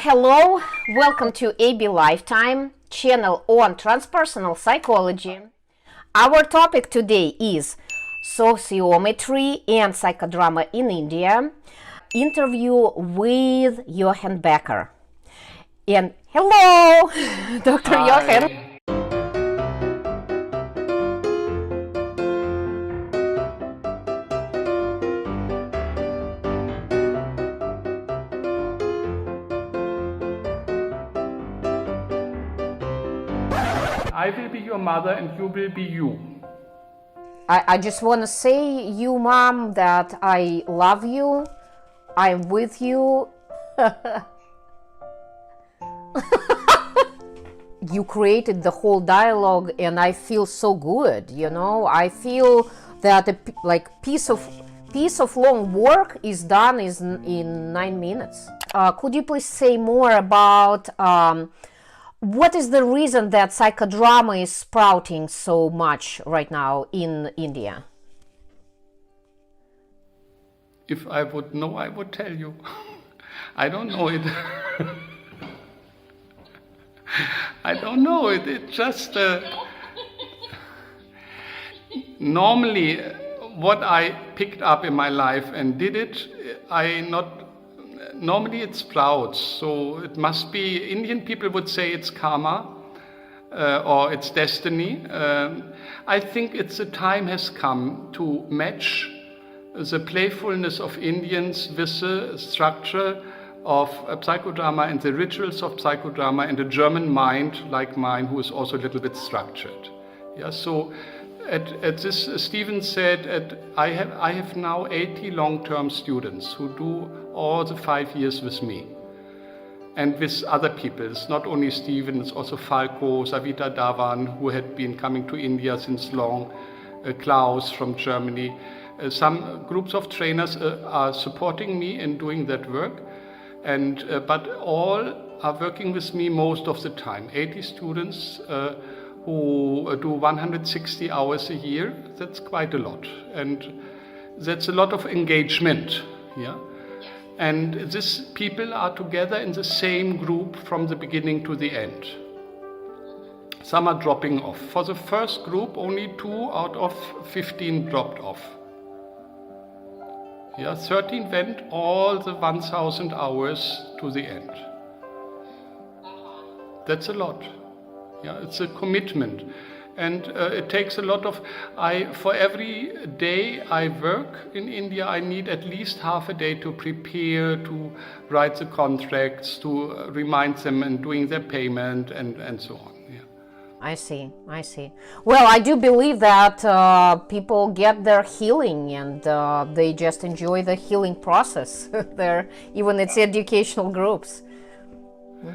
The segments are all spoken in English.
Hello, welcome to AB Lifetime, channel on transpersonal psychology. Our topic today is Sociometry and Psychodrama in India, interview with Jochen Becker. And hello, Dr. Jochen. I will be your mother and you will be you. I just want to say you, Mom, that I love you. I'm with you. You created the whole dialogue and I feel so good, you know. I feel that a piece of long work is done in 9 minutes. Could you please say more about what is the reason that psychodrama is sprouting so much right now in India? If I would know, I would tell you. I don't know it. I don't know it. It's just normally what I picked up in my life and did it, normally it sprouts, so it must be, Indian people would say it's karma or it's destiny. I think the time has come to match the playfulness of Indians with the structure of psychodrama and the rituals of psychodrama and the German mind, like mine, who is also a little bit structured. Yeah, so at this, Stephen said, I have now 80 long-term students who do all the 5 years with me. And with other people. It's not only Stephen, it's also Falco, Savita Dhawan, who had been coming to India since long, Klaus from Germany. Some groups of trainers are supporting me in doing that work. But all are working with me most of the time. 80 students who do 160 hours a year, that's quite a lot. And that's a lot of engagement, yeah? And these people are together in the same group from the beginning to the end. Some are dropping off. For the first group, only 2 out of 15 dropped off. Yeah, 13 went all the 1,000 hours to the end. That's a lot. Yeah, it's a commitment. And it takes a lot of, for every day I work in India, I need at least half a day to prepare, to write the contracts, to remind them and doing their payment and so on. Yeah. I see. Well, I do believe that people get their healing and they just enjoy the healing process there, even it's educational groups.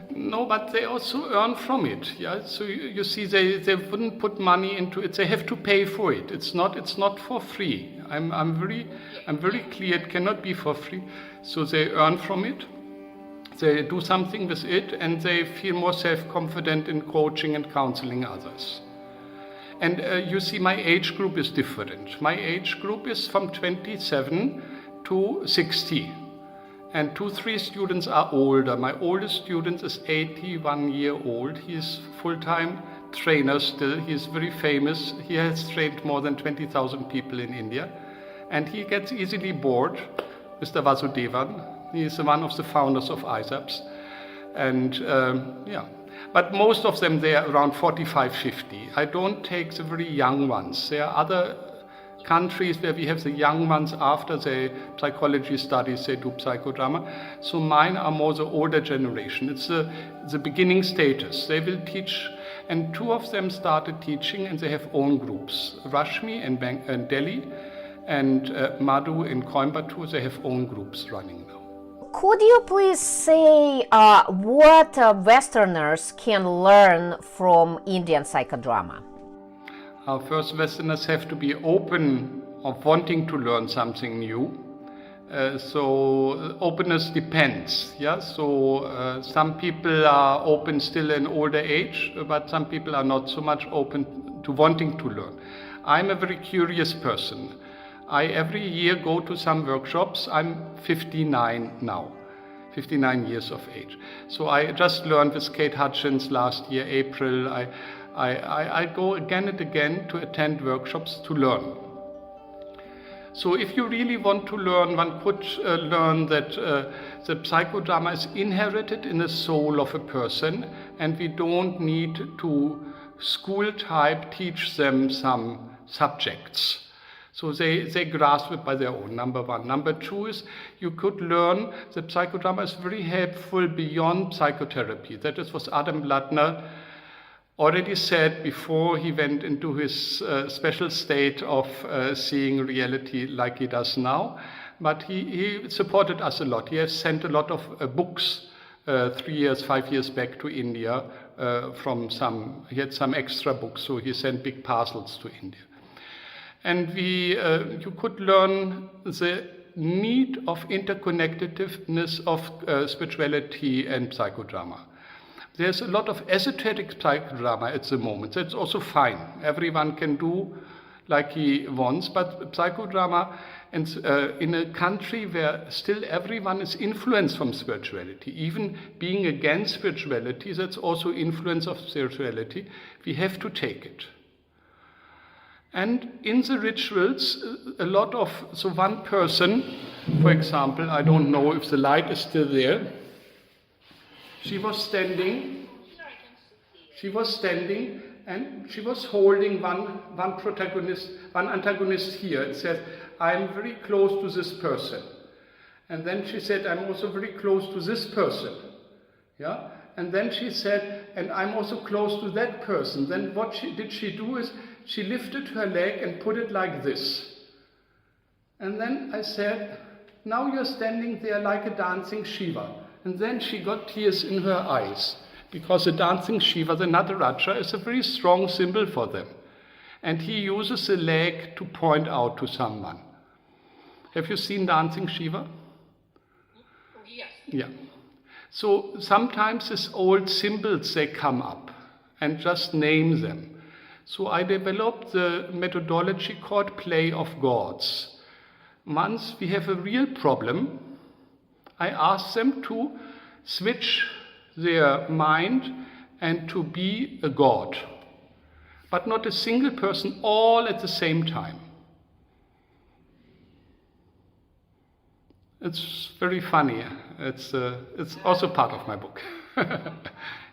No, but they also earn from it. Yeah, so you see, they wouldn't put money into it. They have to pay for it. It's not for free. I'm very clear. It cannot be for free. So they earn from it. They do something with it, and they feel more self-confident in coaching and counseling others. And you see, my age group is different. My age group is from 27 to 60. And 2-3 students are older. My oldest student is 81 years old. He is full-time trainer still. He is very famous. He has trained more than 20,000 people in India. And he gets easily bored, Mr. Vasudevan. He is one of the founders of ISPS. And but most of them, they are around 45, 50. I don't take the very young ones. There are other countries where we have the young ones after the psychology studies, they do psychodrama. So mine are more the older generation. It's the beginning status. They will teach, and 2 of them started teaching and they have own groups. Rashmi in Delhi and Madhu in Coimbatore, they have own groups running now. Could you please say what Westerners can learn from Indian psychodrama? First, Westerners have to be open of wanting to learn something new. So openness depends. Yeah. So some people are open still in older age, but some people are not so much open to wanting to learn. I'm a very curious person. I every year go to some workshops. I'm 59 now. 59 years of age. So I just learned with Kate Hutchins last year, April. I go again and again to attend workshops to learn. So if you really want to learn, one could learn that the psychodrama is inherited in the soul of a person, and we don't need to school type teach them some subjects. So they grasp it by their own, number one. Number two is you could learn that psychodrama is very helpful beyond psychotherapy. That is what Adam Lattner already said before he went into his special state of seeing reality like he does now. But he supported us a lot. He has sent a lot of books 3 years, 5 years back to India he had some extra books, so he sent big parcels to India. And you could learn the need of interconnectedness of spirituality and psychodrama. There's a lot of esoteric psychodrama at the moment. That's also fine. Everyone can do like he wants, but psychodrama in a country where still everyone is influenced from spirituality, even being against spirituality, that's also influence of spirituality. We have to take it. And in the rituals, so one person, for example, I don't know if the light is still there, she was standing and she was holding one antagonist here. It said, I'm very close to this person. And then she said, I'm also very close to this person. Yeah? And then she said, and I'm also close to that person. Then what did she do is, she lifted her leg and put it like this. And then I said, now you're standing there like a dancing Shiva. And then she got tears in her eyes, because the dancing Shiva, the Nataraja, is a very strong symbol for them. And he uses the leg to point out to someone. Have you seen dancing Shiva? Yes. Yeah. So sometimes these old symbols, they come up, and just name them. So I developed the methodology called Play of Gods. Once we have a real problem, I ask them to switch their mind and to be a god, but not a single person, all at the same time. It's very funny. It's also part of my book.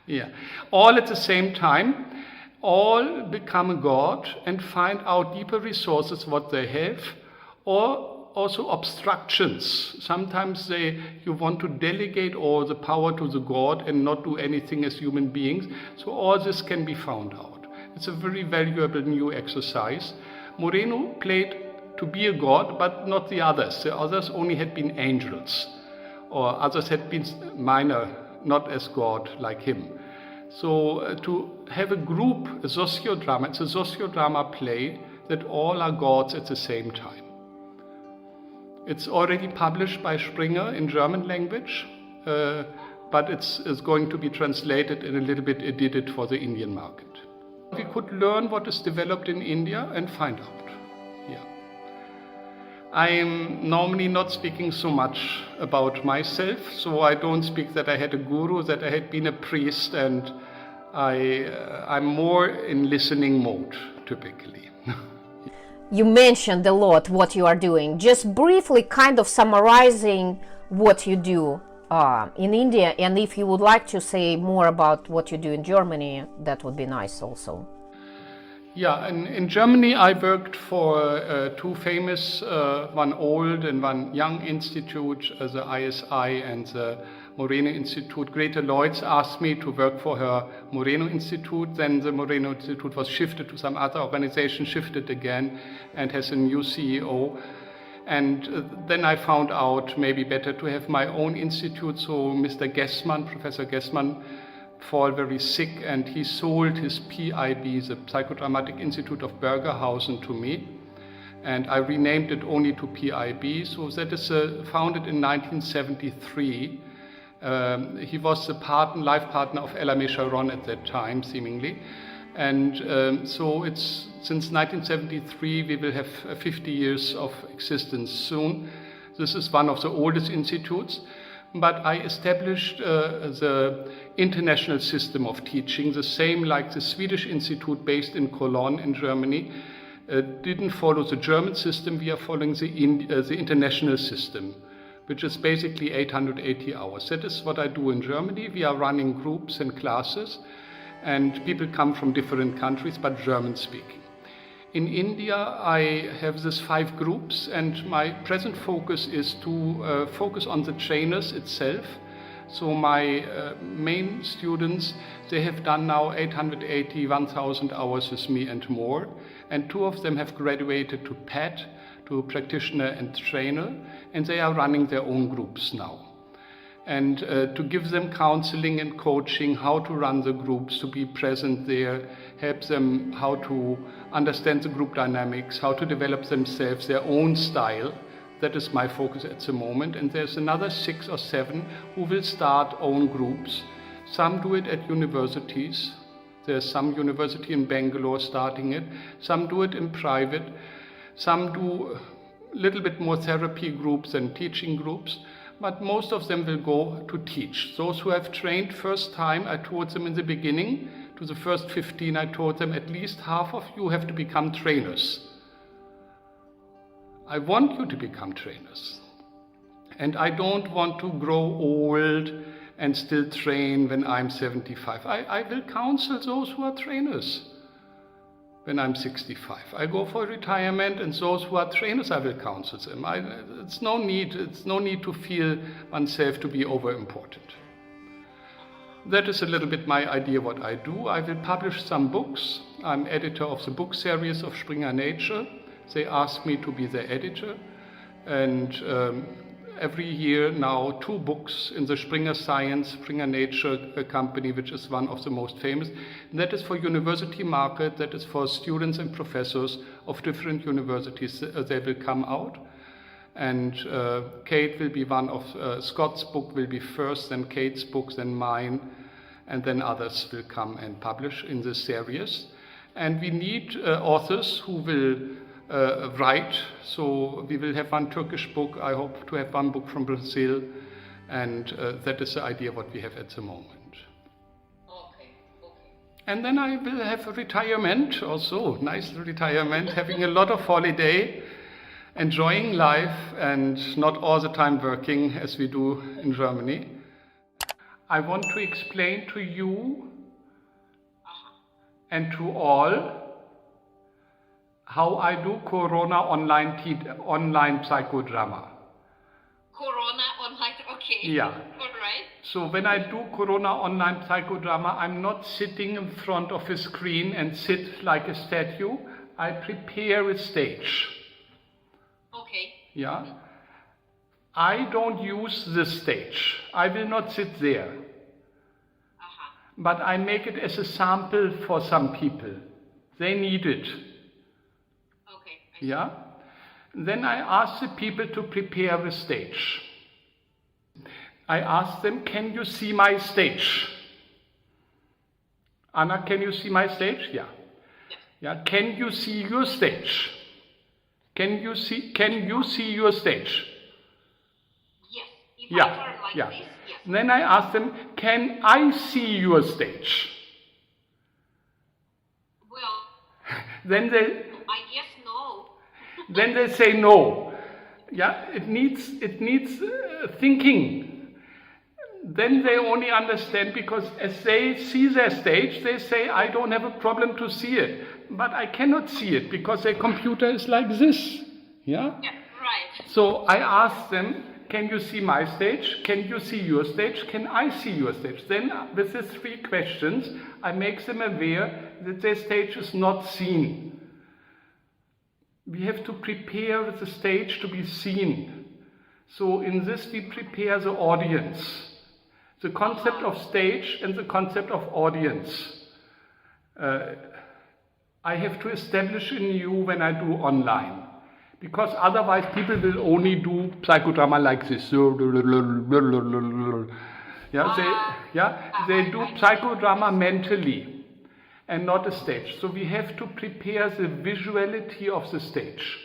Yeah, all at the same time, all become a god and find out deeper resources what they have, or also obstructions. Sometimes you want to delegate all the power to the god and not do anything as human beings. So all this can be found out. It's a very valuable new exercise. Moreno played to be a god, but not the others. The others only had been angels, or others had been minor, not as god like him. So to have a group, a sociodrama, it's a sociodrama play that all are gods at the same time. It's already published by Springer in German language, but it's going to be translated and a little bit edited for the Indian market. We could learn what is developed in India and find out. Yeah. I'm normally not speaking so much about myself, so I don't speak that I had a guru, that I had been a priest, and I'm more in listening mode, typically. You mentioned a lot what you are doing. Just briefly kind of summarizing what you do in India, and if you would like to say more about what you do in Germany, that would be nice also. Yeah, in Germany I worked for two famous, one old and one young institute, the ISI and the Moreno Institute. Grete Lloyds asked me to work for her Moreno Institute. Then the Moreno Institute was shifted to some other organization, shifted again, and has a new CEO. And then I found out maybe better to have my own institute. So Mr. Gessmann, Professor Gessmann, fall very sick, and he sold his PIB, the Psychodramatic Institute of Bergerhausen, to me. And I renamed it only to PIB. So that is founded in 1973. He was the life partner of Elamé Sharon at that time, seemingly. And so it's since 1973, we will have 50 years of existence soon. This is one of the oldest institutes. but I established the international system of teaching, the same like the Swedish Institute based in Cologne in Germany. Didn't follow the German system, we are following the international system, which is basically 880 hours. That is what I do in Germany. We are running groups and classes, and people come from different countries, but German speaking. In India, I have these 5 groups, and my present focus is to focus on the trainers itself. So my main students, they have done now 880, 1,000 hours with me and more, and 2 of them have graduated to PAT, to practitioner and trainer, and they are running their own groups now. And to give them counseling and coaching, how to run the groups, to be present there, help them how to understand the group dynamics, how to develop themselves, their own style. That is my focus at the moment. And there's another 6 or 7 who will start own groups. Some do it at universities. There's some university in Bangalore starting it. Some do it in private. Some do a little bit more therapy groups and teaching groups. But most of them will go to teach. Those who have trained first time, I told them in the beginning, to the first 15, I told them at least half of you have to become trainers. I want you to become trainers. And I don't want to grow old and still train when I'm 75. I will counsel those who are trainers when I'm 65. I go for retirement, and those who are trainers, I will counsel them. It's no need to feel oneself to be over important. That is a little bit my idea what I do. I will publish some books. I'm editor of the book series of Springer Nature. They asked me to be their editor, and every year now 2 books in the Springer Science, Springer Nature company, which is one of the most famous. And that is for university market, that is for students and professors of different universities. They will come out. And Kate will be one of, Scott's book will be first, then Kate's book, then mine, and then others will come and publish in this series. And we need authors who will write, so we will have one Turkish book, I hope to have one book from Brazil, and that is the idea what we have at the moment. Okay. And then I will have a retirement also, nice retirement, having a lot of holiday, enjoying life and not all the time working as we do in Germany. I want to explain to you and to all how I do Corona online psychodrama. Corona online, okay. Yeah. All right. So when I do Corona online psychodrama, I'm not sitting in front of a screen and sit like a statue. I prepare a stage. Okay. Yeah. I don't use the stage. I will not sit there. But I make it as a sample for some people. They need it. Yeah? Then I ask the people to prepare a stage. I ask them, can you see my stage? Anna, can you see my stage? Yeah. Yes. Yeah. Can you see your stage? Can you see your stage? Yes. If Yeah. I turn like this, yes. Then I ask them, can I see your stage? Well, Then they I guess no. Then they say no. Yeah, it needs thinking. Then they only understand, because as they see their stage, they say, I don't have a problem to see it. But I cannot see it because their computer is like this. Yeah? Yeah, right. So I ask them, can you see my stage? Can you see your stage? Can I see your stage? Then with these 3 questions, I make them aware that their stage is not seen. We have to prepare the stage to be seen. So in this we prepare the audience. The concept of stage and the concept of audience. I have to establish in you when I do online. Because otherwise people will only do psychodrama like this. They do psychodrama mentally and not a stage. So we have to prepare the visuality of the stage.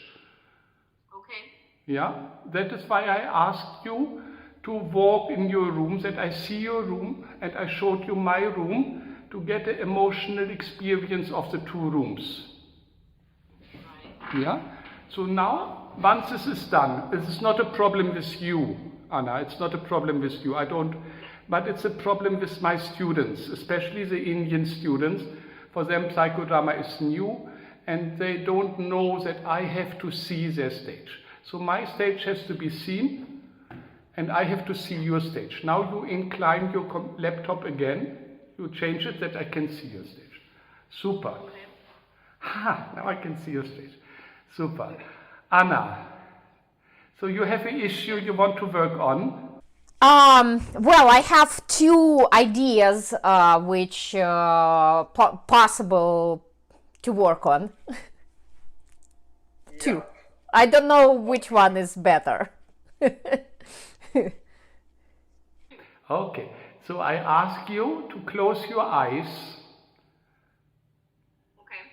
Okay. Yeah, that is why I asked you to walk in your rooms, that I see your room and I showed you my room to get an emotional experience of the two rooms. Yeah? So now, once this is done, this is not a problem with you, Anna, it's not a problem with you, but it's a problem with my students, especially the Indian students. For them, psychodrama is new and they don't know that I have to see their stage. So my stage has to be seen and I have to see your stage. Now you incline your laptop again, you change it that I can see your stage. Super. Ha, now I can see your stage. Super. Anna, so you have an issue you want to work on? Well, I have two ideas which possible to work on. Two. I don't know which one is better. Okay, so I ask you to close your eyes. Okay.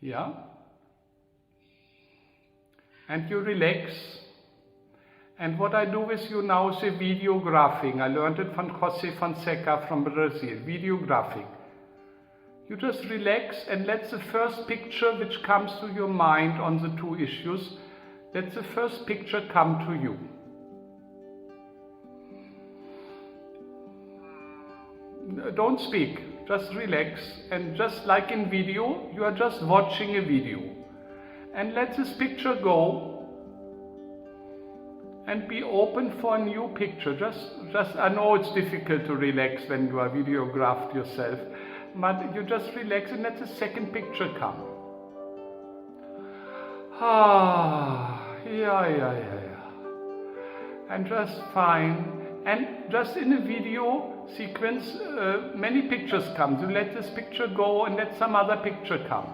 Yeah. And you relax. And what I do with you now is a videographing. I learned it from Jose Fonseca from Brazil, videographing. You just relax and let the first picture which comes to your mind on the two issues, let the first picture come to you. Don't speak, just relax, and just like in video, you are just watching a video. And let this picture go and be open for a new picture. Just I know it's difficult to relax when you are videographed yourself, but you just relax and let the second picture come. Yeah. And just fine. And just in a video sequence, many pictures come. So let this picture go and let some other picture come.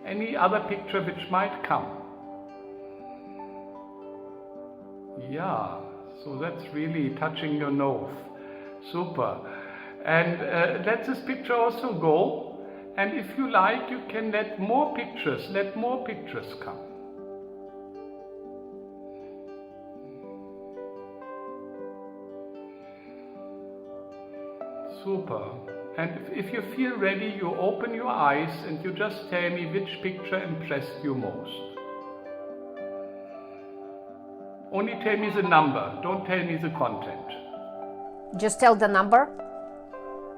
Any other picture which might come. Yeah, so that's really touching your nose. Super. And let this picture also go. And if you like, you can let more pictures come. Super. And if you feel ready, you open your eyes and you just tell me which picture impressed you most. Only tell me the number, don't tell me the content. Just tell the number.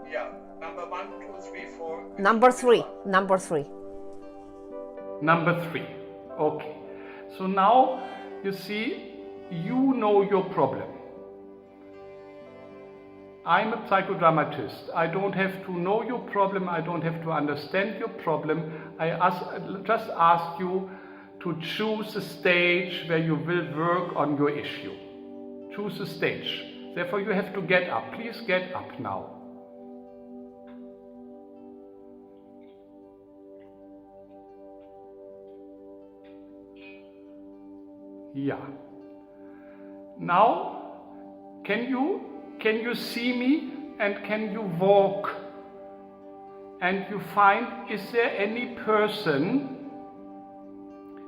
Yeah, number 1, 2, 3, 4. Number 3. Number 3. Number 3. Okay. So now you see, you know your problem. I'm a psychodramatist. I don't have to know your problem. I don't have to understand your problem. I just ask you to choose a stage where you will work on your issue. Choose a stage. Therefore, you have to get up. Please get up now. Yeah. Now, can you see me and can you walk? And you find, is there any person?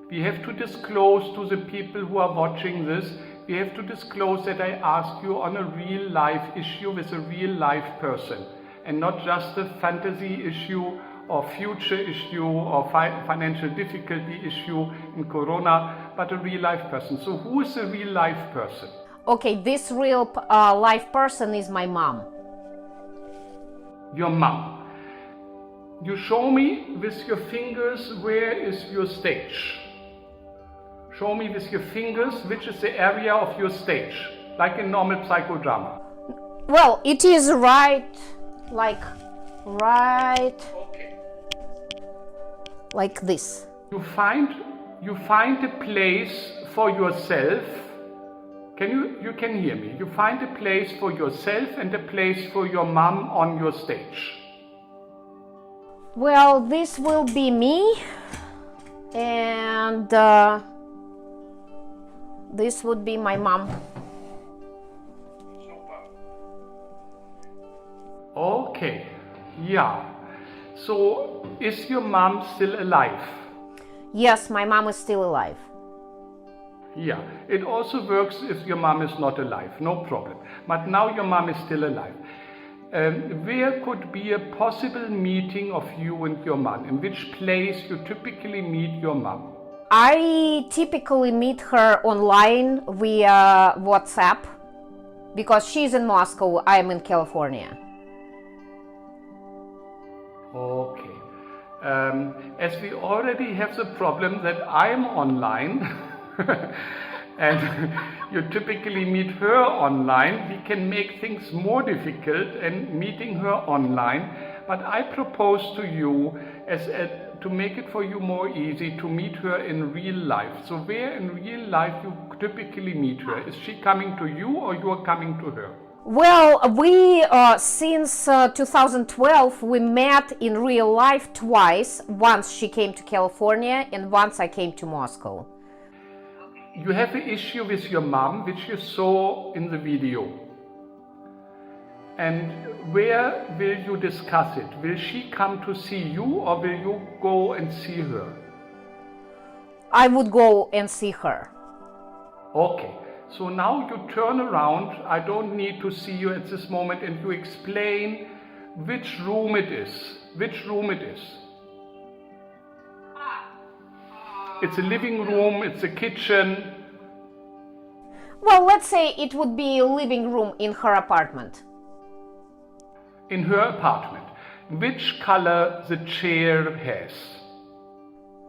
We have to disclose to the people who are watching this, we have to disclose that I ask you on a real life issue with a real life person and not just a fantasy issue or future issue or financial difficulty issue in Corona, but a real life person. So who is a real life person? Okay, this real life person is my mom. Your mom. You show me with your fingers where is your stage. Show me with your fingers which is the area of your stage, like in normal psychodrama. Well, it is right, Okay. Like this. You find a place for yourself. You can hear me. You find a place for yourself and a place for your mom on your stage. Well, this will be me, and this would be my mom. Okay, yeah. So, is your mom still alive? Yes, my mom is still alive. Yeah, it also works if your mom is not alive, no problem. But now your mom is still alive. Where could be a possible meeting of you and your mom? In which place you typically meet your mom? I typically meet her online via WhatsApp because she's in Moscow, I'm in California. Okay. As we already have the problem that I'm online and you typically meet her online, we can make things more difficult and meeting her online. But I propose to you to make it for you more easy to meet her in real life. So where in real life you typically meet her? Is she coming to you or you are coming to her? Well, we since 2012 we met in real life twice. Once she came to California and once I came to Moscow. You have an issue with your mom, which you saw in the video. And where will you discuss it? Will she come to see you or will you go and see her? I would go and see her. Okay, so now you turn around. I don't need to see you at this moment, and you explain which room it is. Which room it is. It's a living room, it's a kitchen. Well, let's say it would be a living room in her apartment. In her apartment. Which color the chair has?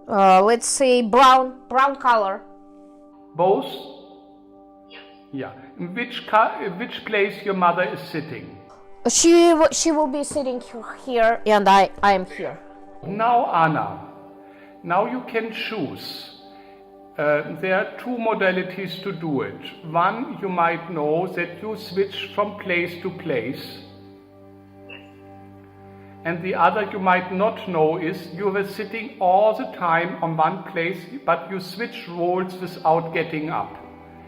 Let's say brown color. Both? Yeah. In which place your mother is sitting? She will be sitting here and I am here. Now, Anna, now you can choose. There are two modalities to do it. One, you might know that you switch from place to place. And the other you might not know is you were sitting all the time on one place, but you switch roles without getting up.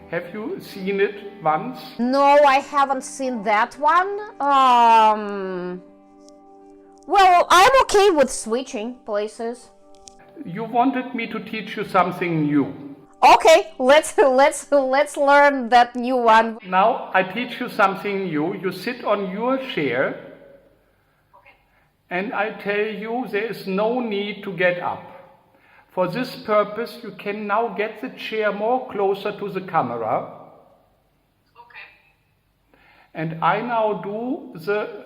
Have you seen it once? No, I haven't seen that one. Well, I'm okay with switching places. You wanted me to teach you something new. Okay, let's learn that new one. Now I teach you something new. You sit on your chair. And I tell you, there is no need to get up. For this purpose, you can now get the chair more closer to the camera. Okay. And I now do the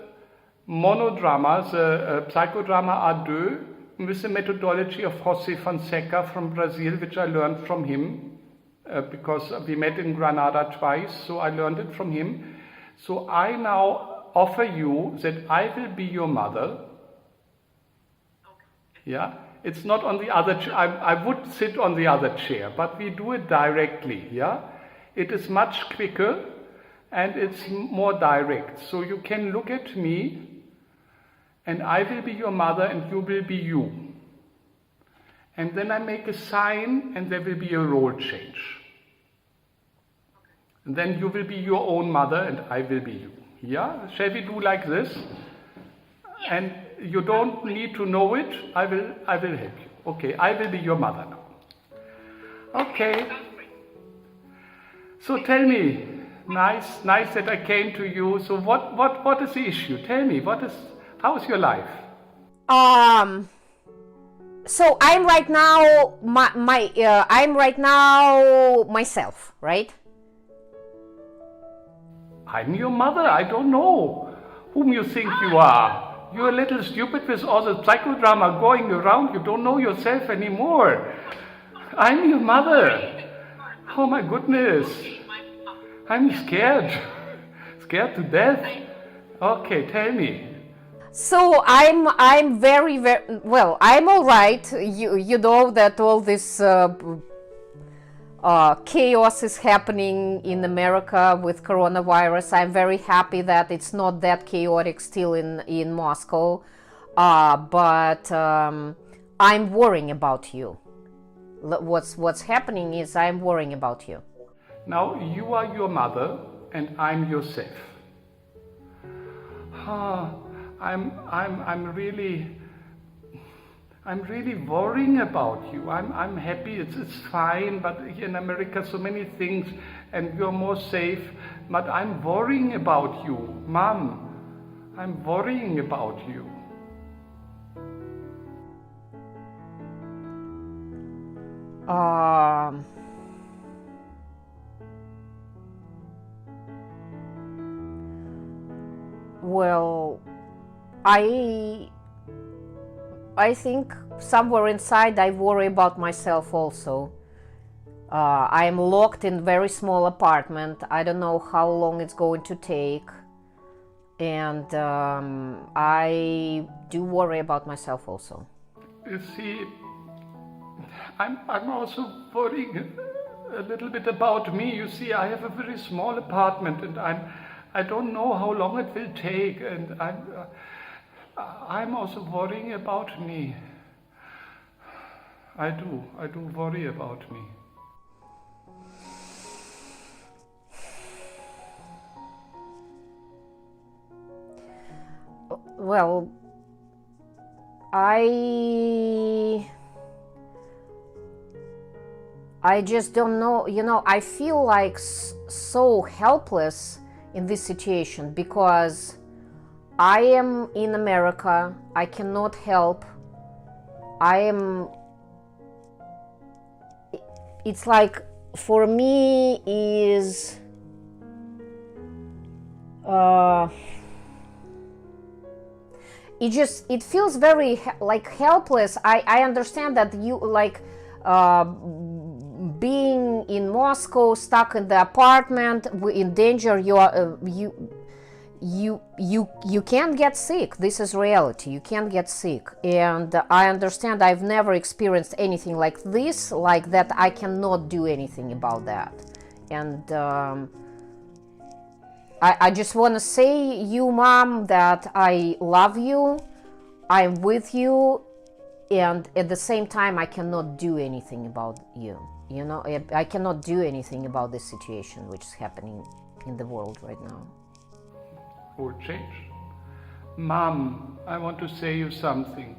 monodrama, the Psychodrama à deux, with the methodology of José Fonseca from Brazil, which I learned from him, because we met in Granada twice, so I learned it from him. So I now offer you that I will be your mother. Yeah, it's not on the other chair. I would sit on the other chair, but we do it directly. Yeah, it is much quicker and it's more direct. So you can look at me and I will be your mother and you will be you. And then I make a sign and there will be a role change. And then you will be your own mother and I will be you. Yeah, shall we do like this? And you don't need to know it. I will help you. Okay, I will be your mother now. Okay. So tell me, nice that I came to you. So what is the issue? Tell me, how is your life? So I'm right now I'm right now myself, right? I'm your mother. I don't know whom you think you are. You're a little stupid with all the psychodrama going around. You don't know yourself anymore. I'm your mother. Oh my goodness. I'm scared. Scared to death. Okay, tell me. So I'm very well. I'm all right. You know that all this chaos is happening in America with coronavirus. I'm very happy that it's not that chaotic still in Moscow, but I'm worrying about you. What's happening is I'm worrying about you. Now you are your mother and I'm yourself. I'm really I'm really worrying about you. I'm happy, it's fine, but here in America so many things and you're more safe. But I'm worrying about you, Mom. I'm worrying about you. Well, I think somewhere inside I worry about myself also. I am locked in a very small apartment. I don't know how long it's going to take. And I do worry about myself also. You see, I'm also worrying a little bit about me. You see, I have a very small apartment and I don't know how long it will take, and I'm also worrying about me. I do worry about me. Well, I just don't know, I feel like so helpless in this situation because I am in America, I cannot help, it's like for me is it feels very like helpless. I understand that you like being in Moscow, stuck in the apartment, in danger. You can't get sick. This is reality. You can't get sick, and I understand. I've never experienced anything like this, like that. I cannot do anything about that, and I just want to say, you, Mom, that I love you. I'm with you, and at the same time, I cannot do anything about you. I cannot do anything about this situation which is happening in the world right now. Or change. Mom, I want to say you something.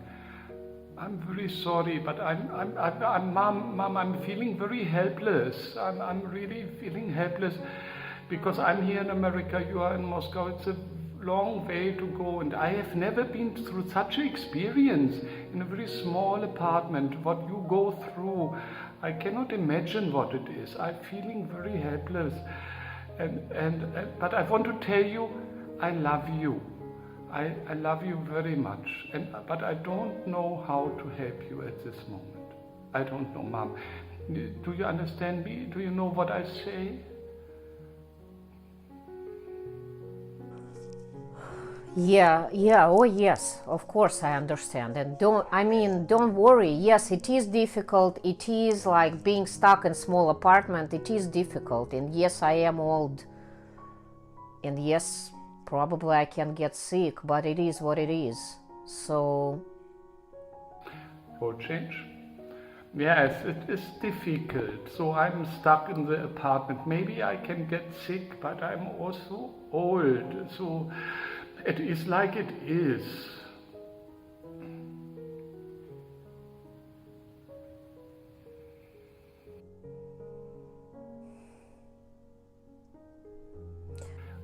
I'm very sorry, but Mom, I'm feeling very helpless. I'm really feeling helpless because I'm here in America, you are in Moscow. It's a long way to go, and I have never been through such an experience in a very small apartment. What you go through, I cannot imagine what it is. I'm feeling very helpless, but I want to tell you, I love you. I love you very much, but I don't know how to help you at this moment. I don't know, Mom. Do you understand me? Do you know what I say? Yeah, oh yes, of course I understand. And don't worry. Yes, it is difficult. It is like being stuck in a small apartment. It is difficult. And yes, I am old. And yes, probably I can get sick, but it is what it is. So... For change? Yes, it is difficult. So I'm stuck in the apartment. Maybe I can get sick, but I'm also old. So it is like it is.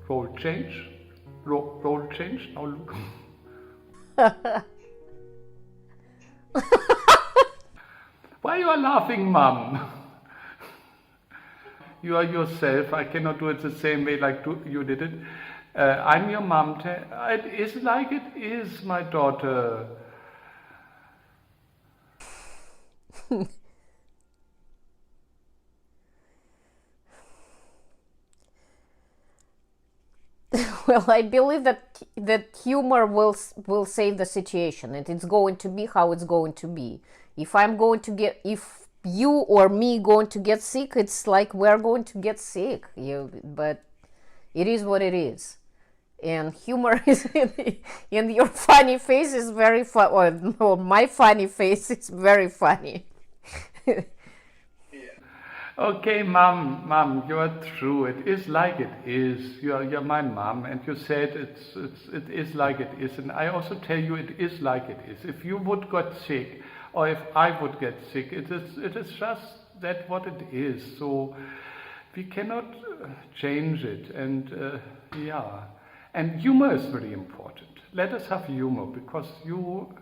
Role change. Role change. Now look. Why you are laughing, Mom? You are yourself. I cannot do it the same way like you did it. I'm your mom. It is like it is, my daughter. Well, I believe that humor will save the situation, and it's going to be how it's going to be. If you or me going to get sick, it's like we're going to get sick. But it is what it is, and humor is in your funny face is very funny. Or no, my funny face is very funny. Okay, mom, you are true. It is like it is. You're my mom, and you said it is like it is. And I also tell you it is like it is. If you would get sick, or if I would get sick, it is just that what it is. So we cannot change it. And yeah, and humor is very important. Let us have humor, because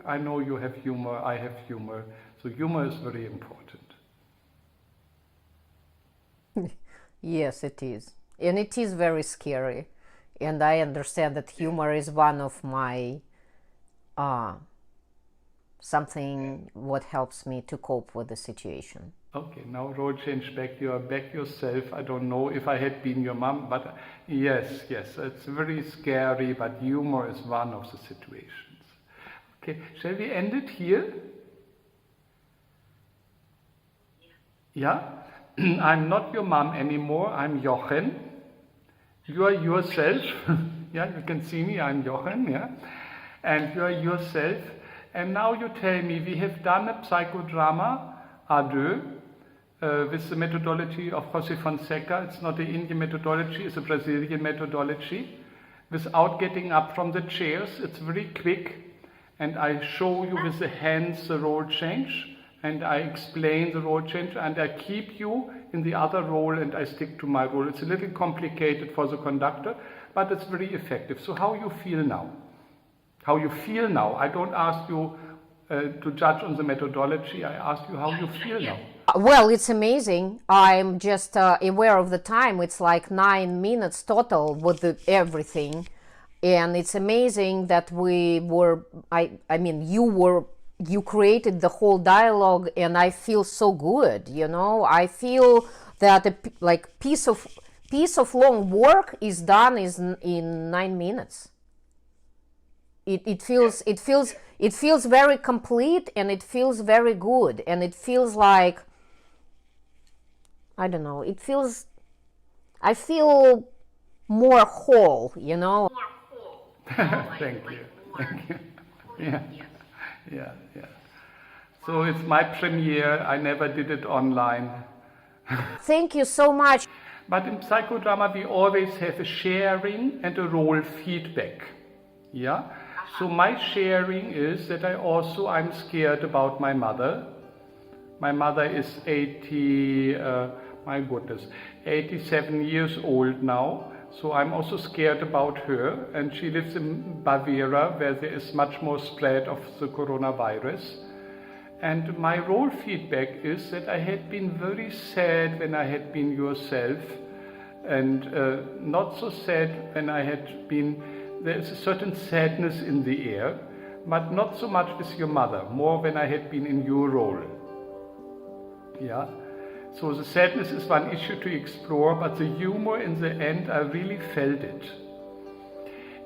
I know you have humor, I have humor. So humor is very important. Yes, it is. And it is very scary. And I understand that humor is one of my something what helps me to cope with the situation. Okay, now role change back. You are back yourself. I don't know if I had been your mom, but yes, it's very scary, but humor is one of the situations. Okay, shall we end it here? Yeah? I'm not your mom anymore. I'm Jochen. You are yourself. Yeah, you can see me. I'm Jochen. Yeah, and you are yourself. And now you tell me, we have done a psychodrama à deux with the methodology of Jose Fonseca. It's not the Indian methodology, it's a Brazilian methodology. Without getting up from the chairs, it's very quick. And I show you with the hands the role change. And I explain the role change, and I keep you in the other role, and I stick to my role. It's a little complicated for the conductor, but it's very effective. So how you feel now? How you feel now? I don't ask you to judge on the methodology. I ask you how you feel now. Well, it's amazing. I'm just aware of the time. It's like 9 minutes total with everything. And it's amazing that you created the whole dialogue, and I feel so good, I feel that a piece of long work is done in 9 minutes. It feels very complete, and it feels very good, and it feels like, I don't know, I feel more whole, More whole. Thank you. Yeah. Yeah. So it's my premiere. I never did it online. Thank you so much. But in psychodrama, we always have a sharing and a role feedback. Yeah. So my sharing is that I'm scared about my mother. My mother is 87 years old now. So I'm also scared about her, and she lives in Bavaria, where there is much more spread of the coronavirus. And my role feedback is that I had been very sad when I had been yourself, and not so sad when I had been. There's a certain sadness in the air, but not so much with your mother, more when I had been in your role. Yeah. So the sadness is one issue to explore, but the humor in the end, I really felt it.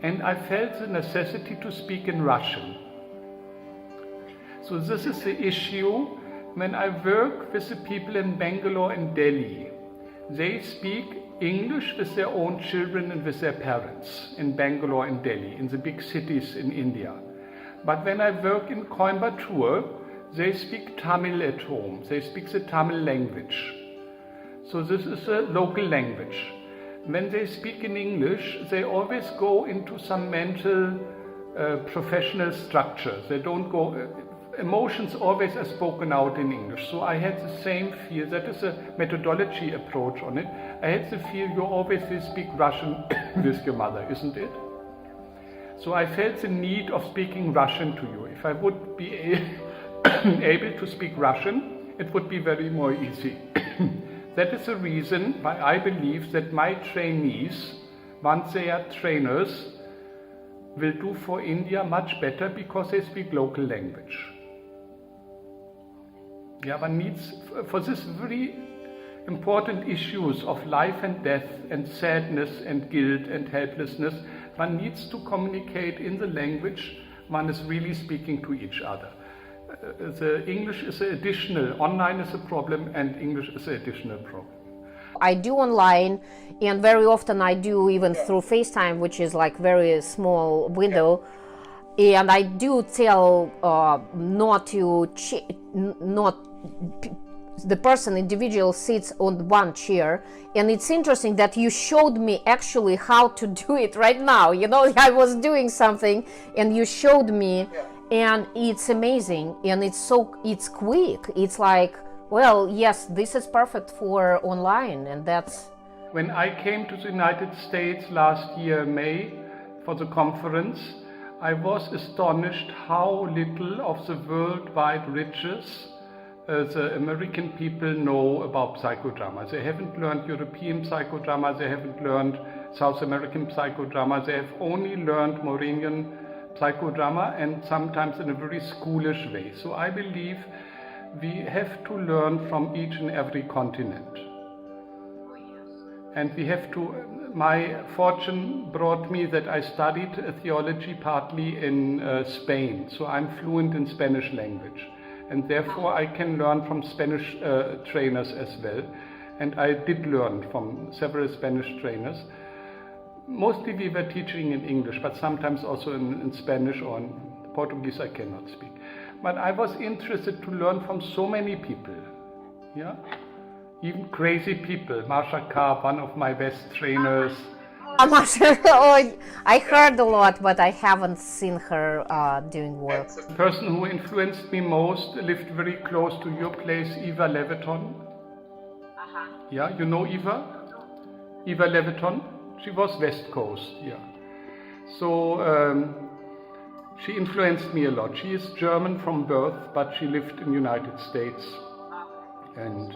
And I felt the necessity to speak in Russian. So this is the issue when I work with the people in Bangalore and Delhi. They speak English with their own children and with their parents in Bangalore and Delhi, in the big cities in India. But when I work in Coimbatore, they speak Tamil at home. They speak the Tamil language. So this is a local language. When they speak in English, they always go into some mental, professional structure. They don't go, emotions always are spoken out in English. So I had the same fear. That is a methodology approach on it. I had the fear you always will speak Russian with your mother, isn't it? So I felt the need of speaking Russian to you. If I would be able to speak Russian, it would be very more easy. That is the reason why I believe that my trainees, once they are trainers, will do for India much better because they speak local language. Yeah, one needs, for this very important issues of life and death and sadness and guilt and helplessness, one needs to communicate in the language one is really speaking to each other. The English is additional, online is a problem, and English is an additional problem. I do online, and very often I do even through FaceTime, which is like very small window. And I do tell not the person individual sits on one chair, and it's interesting that you showed me actually how to do it right now. You know, I was doing something and you showed me, and it's amazing, and it's quick. It's like, well, yes, this is perfect for online, and that's... When I came to the United States last year, May, for the conference, I was astonished how little of the worldwide riches the American people know about psychodrama. They haven't learned European psychodrama, they haven't learned South American psychodrama, they have only learned Morenian psychodrama, and sometimes in a very schoolish way. So I believe we have to learn from each and every continent. And we have to, my fortune brought me that I studied theology partly in Spain, so I'm fluent in Spanish language. And therefore I can learn from Spanish trainers as well. And I did learn from several Spanish trainers. Mostly we were teaching in English, but sometimes also in Spanish or in Portuguese I cannot speak. But I was interested to learn from so many people, yeah? Even crazy people. Marsha Karp, one of my best trainers. Oh, I heard a lot, but I haven't seen her doing work. The person who influenced me most lived very close to your place, Eva Leviton. Yeah, you know Eva? Eva Leviton? She was West Coast, yeah. So she influenced me a lot. She is German from birth, but she lived in the United States and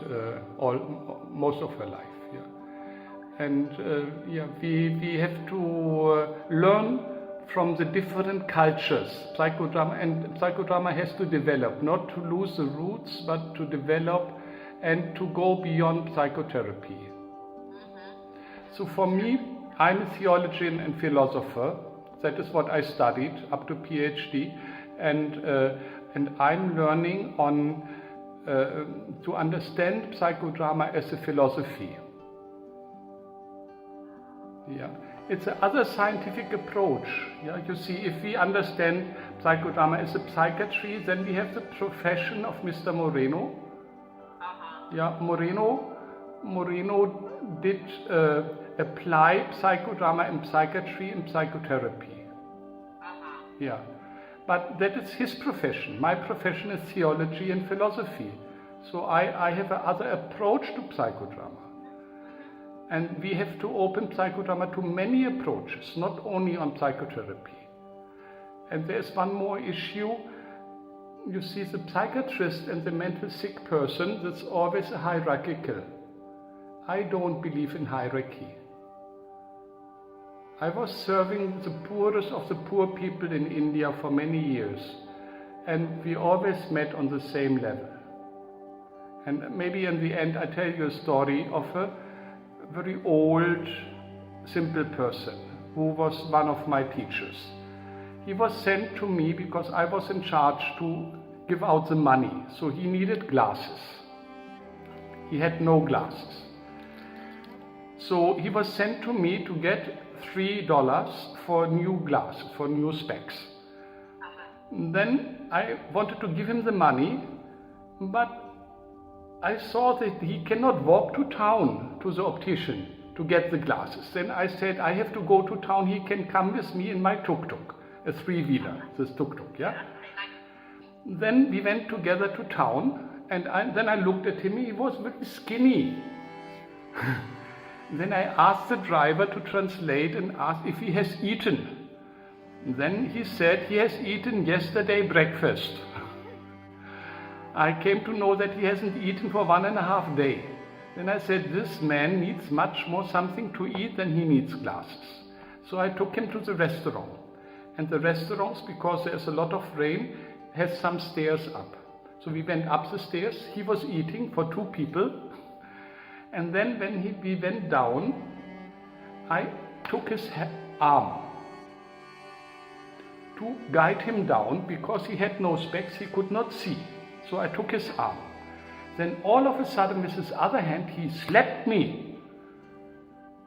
most of her life, yeah. And we have to learn from the different cultures. Psychodrama has to develop, not to lose the roots, but to develop and to go beyond psychotherapy. So for me, I'm a theologian and philosopher. That is what I studied up to PhD, and I'm learning on to understand psychodrama as a philosophy. Yeah, it's another scientific approach. Yeah, you see, if we understand psychodrama as a psychiatry, then we have the profession of Mr. Moreno. Yeah, Moreno did apply psychodrama and psychiatry and psychotherapy. Yeah, but that is his profession. My profession is theology and philosophy. So I have another approach to psychodrama. And we have to open psychodrama to many approaches, not only on psychotherapy. And there's one more issue. You see, the psychiatrist and the mental sick person, that's always a hierarchical. I don't believe in hierarchy. I was serving the poorest of the poor people in India for many years, and we always met on the same level. And maybe in the end I tell you a story of a very old, simple person who was one of my teachers. He was sent to me because I was in charge to give out the money, so he needed glasses. He had no glasses. So he was sent to me to get $3 for new glasses, for new specs. Then I wanted to give him the money, but I saw that he cannot walk to town to the optician to get the glasses. Then I said, I have to go to town, he can come with me in my tuk-tuk, a three-wheeler, this tuk-tuk, yeah? Then we went together to town, and then I looked at him, he was very skinny. Then I asked the driver to translate and asked if he has eaten. Then he said he has eaten yesterday breakfast. I came to know that he hasn't eaten for 1.5 days. Then I said, this man needs much more something to eat than he needs glasses. So I took him to the restaurant. And the restaurants, because there's a lot of rain, has some stairs up. So we went up the stairs, he was eating for 2 people. And then when we went down, I took his arm to guide him down, because he had no specs, he could not see. So I took his arm. Then all of a sudden with his other hand he slapped me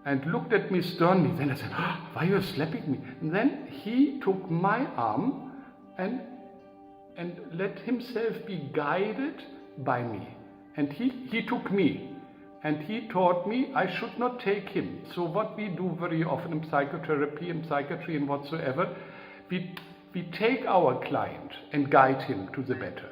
and looked at me sternly. Then I said, why are you slapping me? And then he took my arm and let himself be guided by me. And he took me. And he taught me I should not take him. So what we do very often in psychotherapy, in psychiatry and whatsoever, we take our client and guide him to the better.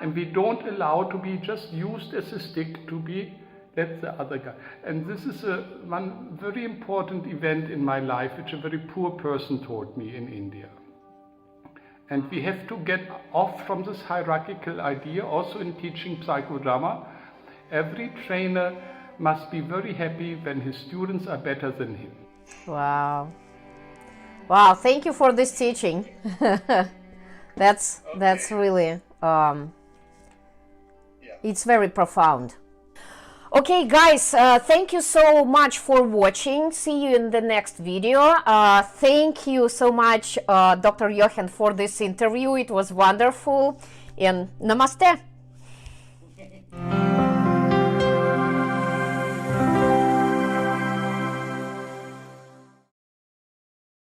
And we don't allow to be just used as a stick to be, let the other guy. And this is one very important event in my life, which a very poor person taught me in India. And we have to get off from this hierarchical idea, also in teaching psychodrama. Every trainer must be very happy when his students are better than him. Wow. Wow, thank you for this teaching. That's really, it's very profound. Okay, guys, thank you so much for watching. See you in the next video. Thank you so much, Dr. Jochen, for this interview. It was wonderful. And namaste.